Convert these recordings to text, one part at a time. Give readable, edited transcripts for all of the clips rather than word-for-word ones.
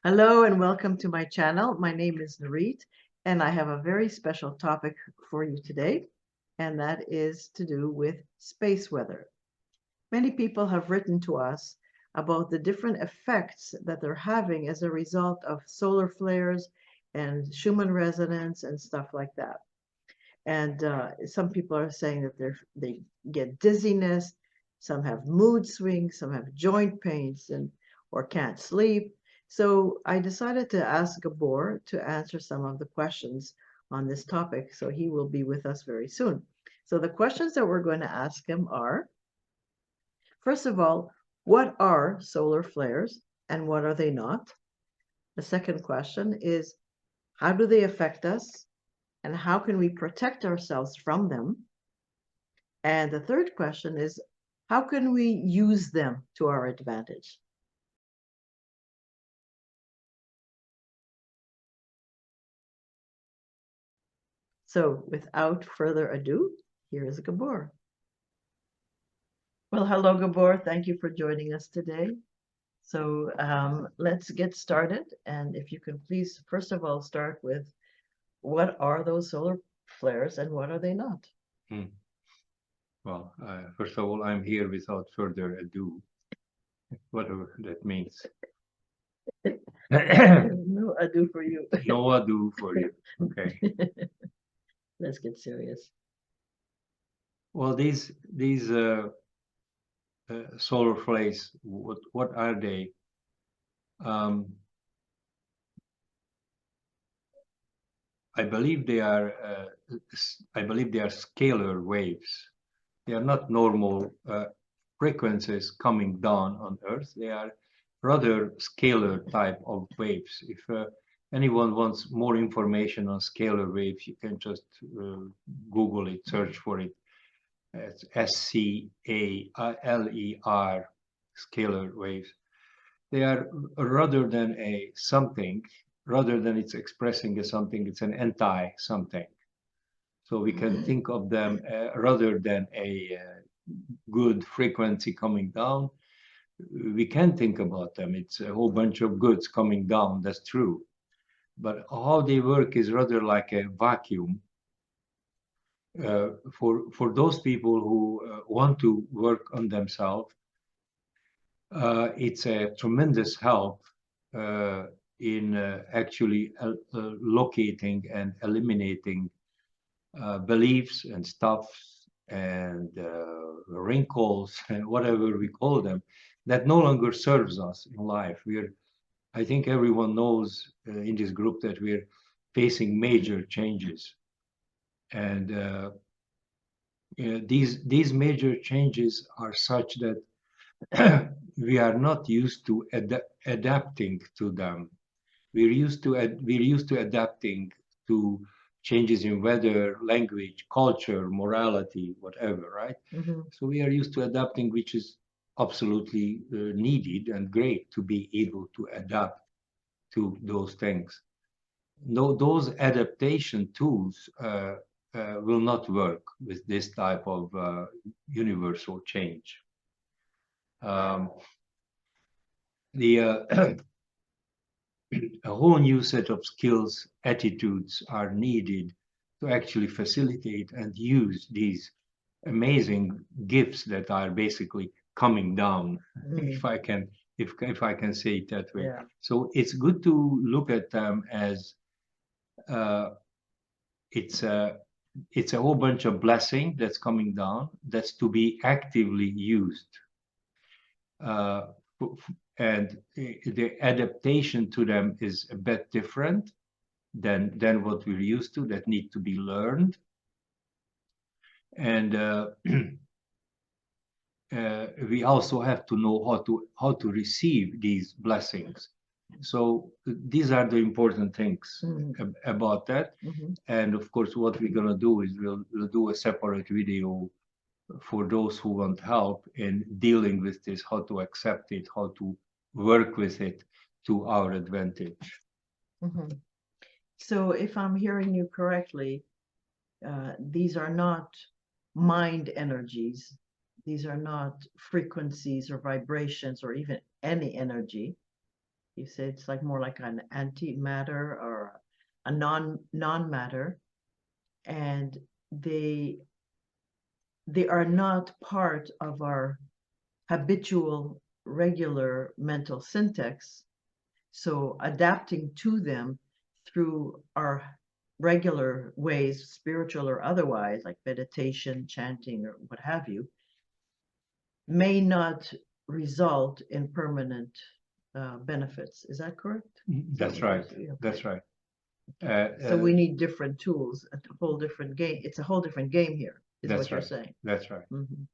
Hello and welcome to my channel. My name is Nurit, and I have a very special topic for you today, and that is to do with space weather. Many people have written to us about the different effects that they're having as a result of solar flares and Schumann resonance and stuff like that. And some people are saying that they get dizziness, some have mood swings, some have joint pains and or can't sleep. So I decided to ask Gabor to answer some of the questions on this topic. So he will be with us very soon. So the questions that we're going to ask him are, first of all, what are solar flares and what are they not? The second question is, how do they affect us? And how can we protect ourselves from them? And the third question is, how can we use them to our advantage? So without further ado, here is Gabor. Well, hello, Gabor. Thank you for joining us today. So let's get started. And if you can please, first of all, start with what are those solar flares and what are they not? Well, first of all, I'm here without further ado, whatever that means. No ado for you. No ado for you. Okay. Let's get serious. Well, these solar flares, what are they? I believe they are scalar waves. They are not normal frequencies coming down on Earth. They are rather scalar type of waves. If anyone wants more information on scalar waves, you can just Google it, search for it. It's SCALER, scalar waves. They are rather than a something, rather than it's expressing a something, it's an anti-something. So we can think of them rather than a good frequency coming down. We can think about them. It's a whole bunch of goods coming down. That's true. But how they work is rather like a vacuum. For those people who want to work on themselves, it's a tremendous help in actually locating and eliminating beliefs and stuffs and wrinkles and whatever we call them that no longer serves us in life. I think everyone knows in this group that we're facing major changes, and these major changes are such that we are not used to adapting to them. We're used to adapting to changes in weather, language, culture, morality, whatever, right? So we are used to adapting, which is absolutely needed and great to be able to adapt to those things. No, those adaptation tools will not work with this type of universal change. The a whole new set of skills, attitudes are needed to actually facilitate and use these amazing gifts that are basically coming down, if I can say it that way. Yeah. So it's good to look at them as it's a whole bunch of blessing that's coming down that's to be actively used. And the adaptation to them is a bit different than what we're used to, that need to be learned. And we also have to know how to receive these blessings. So these are the important things about that. And of course, what we're going to do is we'll do a separate video for those who want help in dealing with this, how to accept it, how to work with it to our advantage. So if I'm hearing you correctly, these are not mind energies. These are not frequencies or vibrations or even any energy. You say it's like more like an antimatter or a non-matter, and they are not part of our habitual, regular mental syntax. So adapting to them through our regular ways, spiritual or otherwise, like meditation, chanting, or what have you, may not result in permanent benefits. Is that correct? That's right. That's right. So we need different tools, a whole different game. It's a whole different game here, is what you're saying. That's right.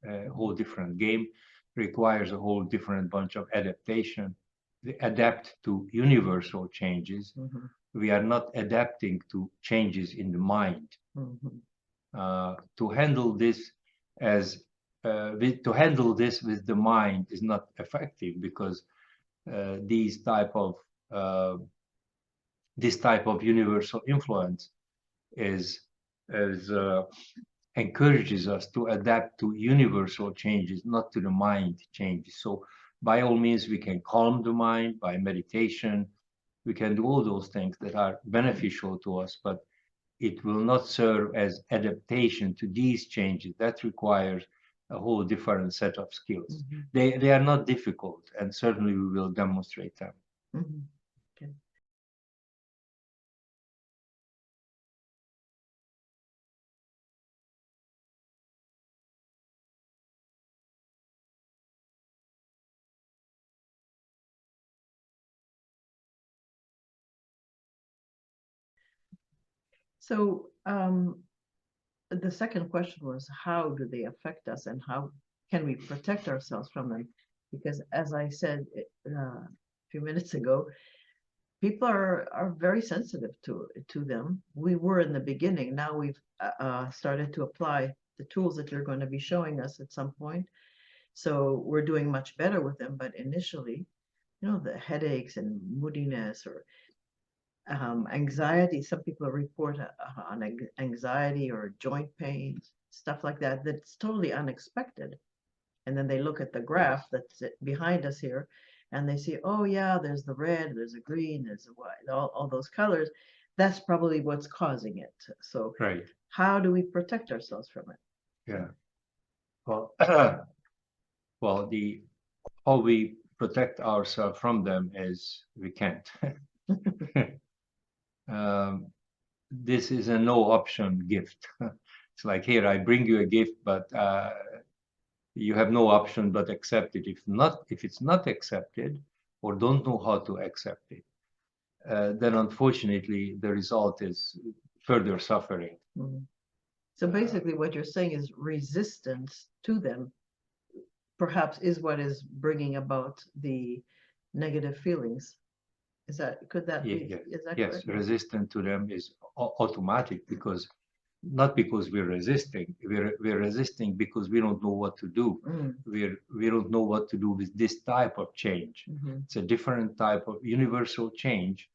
A whole different game requires a whole different bunch of adaptation. They adapt to universal changes. We are not adapting to changes in the mind. To handle this with the mind is not effective, because this type of universal influence is encourages us to adapt to universal changes, not to the mind changes. So by all means, we can calm the mind by meditation. We can do all those things that are beneficial to us, but it will not serve as adaptation to these changes. That requires a whole different set of skills. They are not difficult, and certainly we will demonstrate them. Okay. So the second question was, how do they affect us, and how can we protect ourselves from them? Because as I said a few minutes ago, people are very sensitive to them. We were in the beginning. Now we've started to apply the tools that you're going to be showing us at some point. So we're doing much better with them. But initially, the headaches and moodiness or anxiety. Some people report on anxiety or joint pains, stuff like that. That's totally unexpected. And then they look at the graph that's behind us here, and they see, oh yeah, there's the red, there's a green, there's a white, all those colors. That's probably what's causing it. So right. How do we protect ourselves from it? Yeah. Well, well, how we protect ourselves from them is we can't. This is a no option gift. It's like, here, I bring you a gift, but you have no option but accept it. If it's not accepted, or don't know how to accept it, then unfortunately the result is further suffering. So basically what you're saying is resistance to them perhaps is what is bringing about the negative feelings. Could that be? Is that yes, correct? resistance to them is automatic, because not because we're resisting. We're resisting because we don't know what to do. We don't know what to do with this type of change. It's a different type of universal change.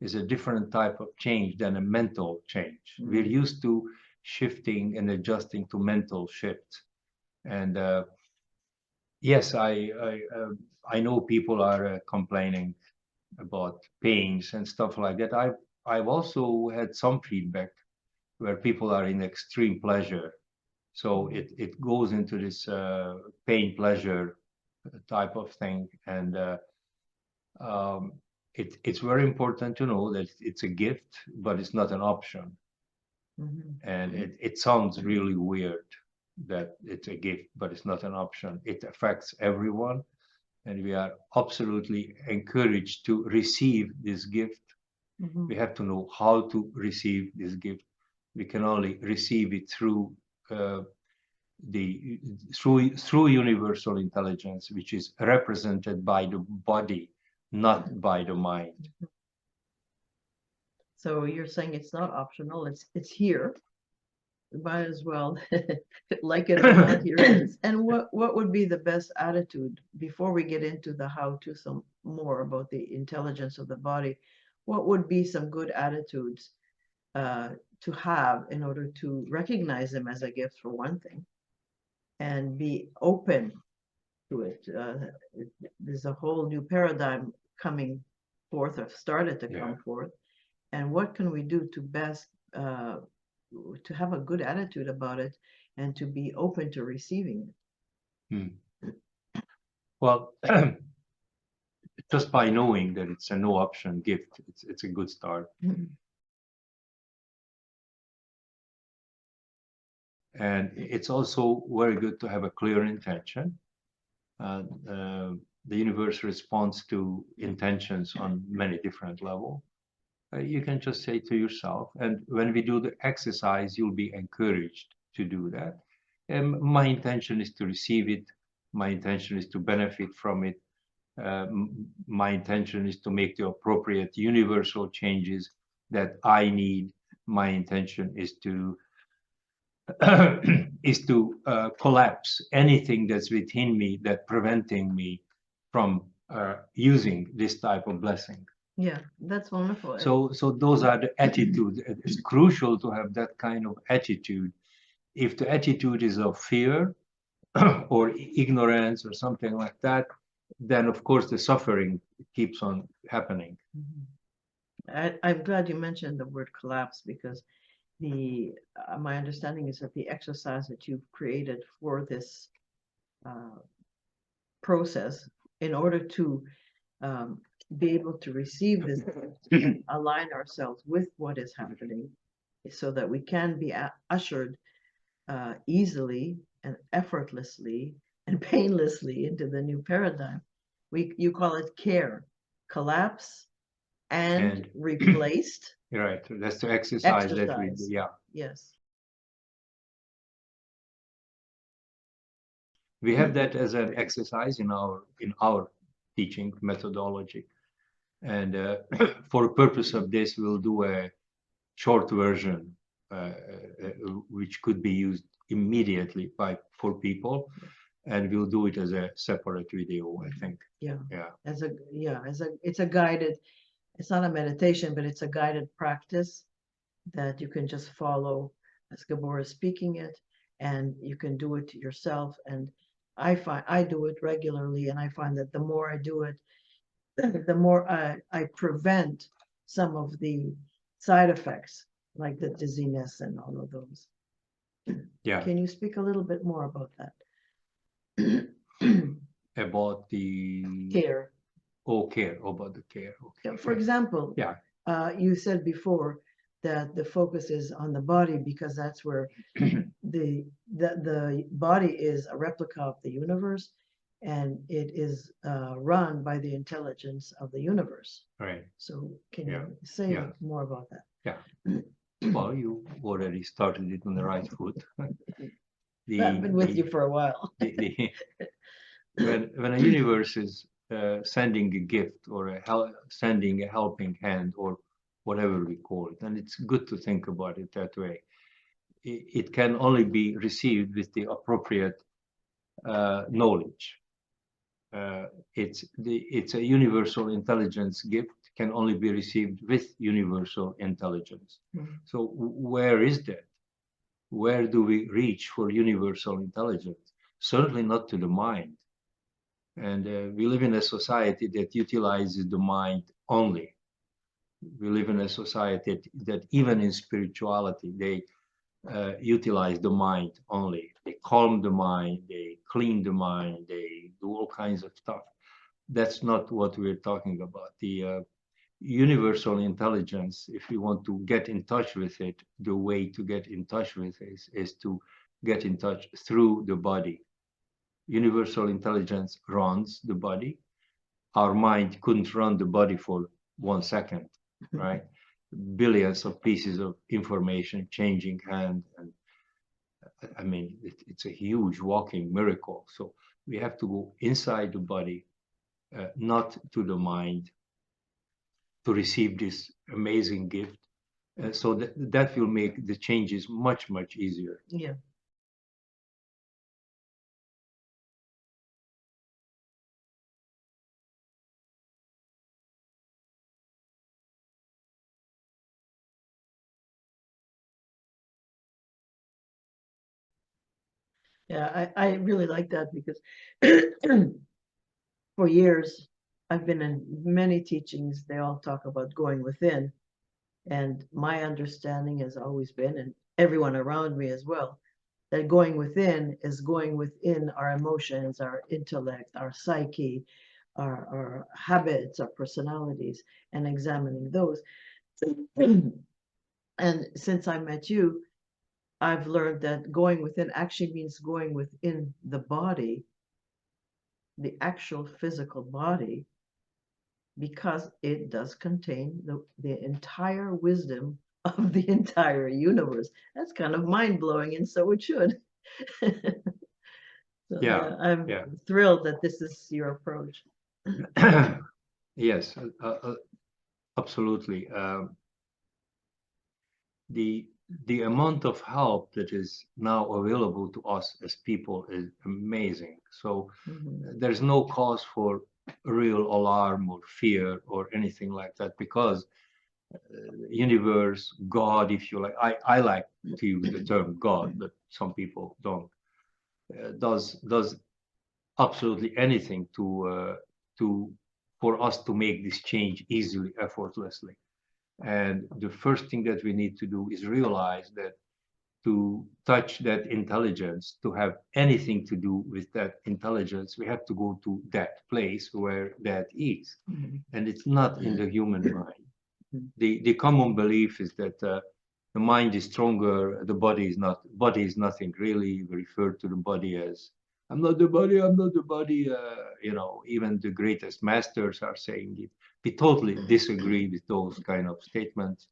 Is a different type of change than a mental change. We're used to shifting and adjusting to mental shifts. And yes, I know people are complaining about pains and stuff like that. I've also had some feedback where people are in extreme pleasure. So it goes into this pain pleasure type of thing. And it's very important to know that it's a gift, but it's not an option. And it sounds really weird that it's a gift, but it's not an option. It affects everyone. And we are absolutely encouraged to receive this gift. We have to know how to receive this gift. We can only receive it through through universal intelligence, which is represented by the body, not by the mind. So you're saying it's not optional, it's here. Might as well like it or not, here it is. And what would be the best attitude before we get into the how to some more about the intelligence of the body? What would be some good attitudes to have in order to recognize them as a gift, for one thing, and be open to it? There's a whole new paradigm coming forth or started to Yeah. come forth, and what can we do to best to have a good attitude about it and to be open to receiving it. Well, just by knowing that it's a no option gift, it's a good start. And it's also very good to have a clear intention. The universe responds to intentions on many different levels. You can just say to yourself, and when we do the exercise, you'll be encouraged to do that. And my intention is to receive it. My intention is to benefit from it. My intention is to make the appropriate universal changes that I need. My intention is to collapse anything that's within me that preventing me from using this type of blessing. Yeah, that's wonderful. So those are the attitudes. It's crucial to have that kind of attitude. If the attitude is of fear or ignorance or something like that, then of course the suffering keeps on happening. I'm glad you mentioned the word collapse, because my understanding is that the exercise that you've created for this process, in order to be able to receive this and align ourselves with what is happening, so that we can be ushered easily and effortlessly and painlessly into the new paradigm. You call it C.A.R.E, collapse and replaced. Right, that's the exercise that we do. Yeah. Yes. We have that as an exercise in our teaching methodology, and for the purpose of this, we'll do a short version, which could be used immediately for people, and we'll do it as a separate video, I think. Yeah. Yeah. It's a guided. It's not a meditation, but it's a guided practice that you can just follow as Gabor is speaking it, and you can do it yourself. And I do it regularly, and I find that the more I do it, the more I prevent some of the side effects, like the dizziness and all of those. Yeah. Can you speak a little bit more about that? About the C.A.R.E. C.A.R.E, about the C.A.R.E. Okay. For example, Yeah. You said before that the focus is on the body, because that's where the body is a replica of the universe, and it is run by the intelligence of the universe. Right. So can you say more about that? Yeah. Well, you already started it on the right foot. I've been with you for a while. When a universe is sending a gift or sending a helping hand or whatever we call it, and it's good to think about it that way. It can only be received with the appropriate knowledge. It's a universal intelligence gift, can only be received with universal intelligence. So where is that? Where do we reach for universal intelligence? Certainly not to the mind. And we live in a society that utilizes the mind only. We live in a society that even in spirituality, they utilize the mind only. They calm the mind, they clean the mind, they do all kinds of stuff. That's not what we're talking about. The universal intelligence, if you want to get in touch with it, the way to get in touch with it is to get in touch through the body. Universal intelligence runs the body. Our mind couldn't run the body for 1 second, right? Billions of pieces of information changing hand, and I mean, it's a huge walking miracle. So we have to go inside the body, not to the mind, to receive this amazing gift. So that will make the changes much, much easier. Yeah. Yeah, I really like that, because for years I've been in many teachings, they all talk about going within. And my understanding has always been, and everyone around me as well, that going within is going within our emotions, our intellect, our psyche, our habits, our personalities, and examining those. And since I met you, I've learned that going within actually means going within the body, the actual physical body, because it does contain the entire wisdom of the entire universe. That's kind of mind blowing, and so it should. So Yeah, yeah, I'm yeah. thrilled that this is your approach. Yes, absolutely. The the amount of help that is now available to us as people is amazing. So Mhm. there's no cause for real alarm or fear or anything like that, because universe, God, if you like, I like to use the term God, but some people don't, does absolutely anything to for us to make this change easily, effortlessly. And the first thing that we need to do is realize that to touch that intelligence, to have anything to do with that intelligence, we have to go to that place where that is. Mhm. And it's not in the human mind. Mhm. The common belief is that the mind is stronger, the body is not. Body is nothing really. We refer to the body as I'm not the body, I'm not the body. Even the greatest masters are saying it. We totally disagree with those kind of statements.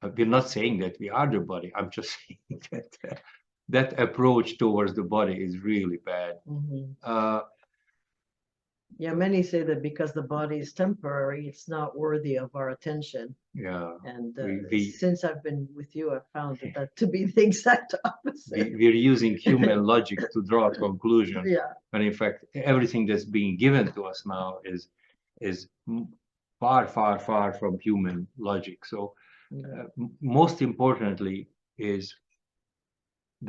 We're not saying that we are the body. I'm just saying that that approach towards the body is really bad. Mhm. Uh, Yeah, many say that because the body is temporary, it's not worthy of our attention. yeah, And we since I've been with you, I've found that to be the exact opposite. we're using human logic to draw a conclusion, Yeah. when in fact everything that's being given to us now is far, far, far from human logic. So Yeah. most importantly is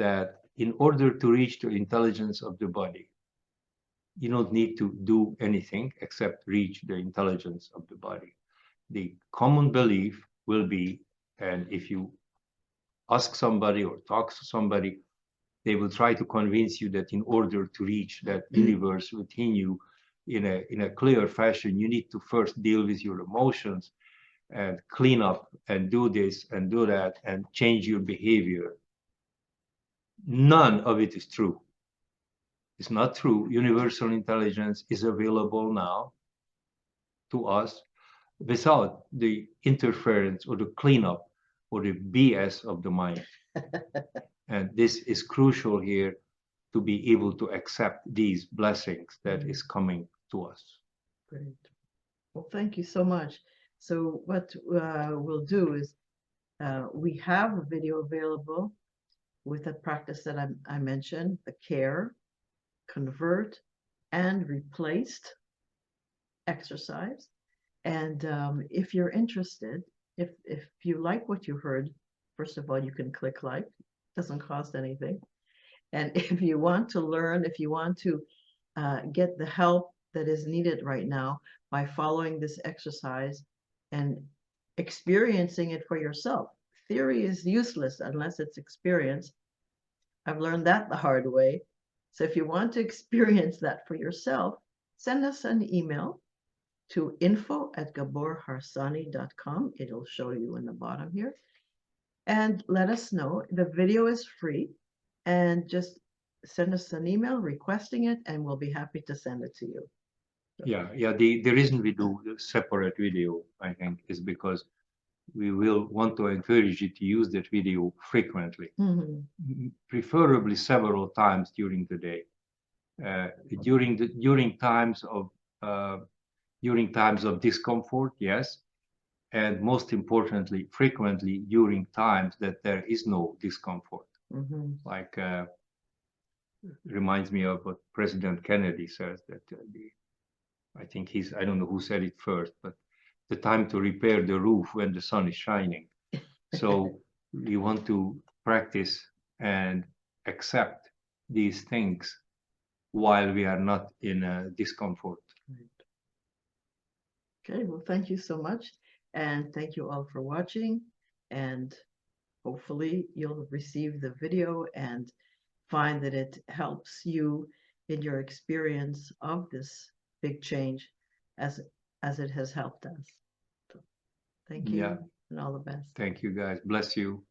that in order to reach the intelligence of the body, you don't need to do anything except reach the intelligence of the body. The common belief will be, and if you ask somebody or talk to somebody, they will try to convince you that in order to reach that universe within you in a clear fashion, you need to first deal with your emotions and clean up and do this and do that and change your behavior. None of it is true. It's not true. Universal intelligence is available now to us without the interference or the cleanup or the BS of the mind. And this is crucial here, to be able to accept these blessings that is coming to us. Great. Well, thank you so much. So what we'll do is we have a video available with a practice that I mentioned, the C.A.R.E, convert, and replaced exercise. And if you're interested, if you like what you heard, first of all, you can click like. It doesn't cost anything. And if you want to learn, if you want to get the help that is needed right now by following this exercise and experiencing it for yourself. Theory is useless unless it's experienced. I've learned that the hard way. So if you want to experience that for yourself, send us an email to info@gaborharsanyi.com. It'll show you in the bottom here. And let us know. The video is free. And just send us an email requesting it, and we'll be happy to send it to you. Yeah. The reason we do the separate video, I think, is because we will want to encourage you to use that video frequently, preferably several times during the day. Uh, during times of discomfort, yes, and most importantly, frequently during times that there is no discomfort. Like reminds me of what President Kennedy says, that I think I don't know who said it first, but the time to repair the roof when the sun is shining. So we want to practice and accept these things while we are not in discomfort. Okay, well, thank you so much. And thank you all for watching. And hopefully you'll receive the video and find that it helps you in your experience of this big change as as it has helped us. So, thank Yeah. you and all the best. Thank you, guys. Bless you.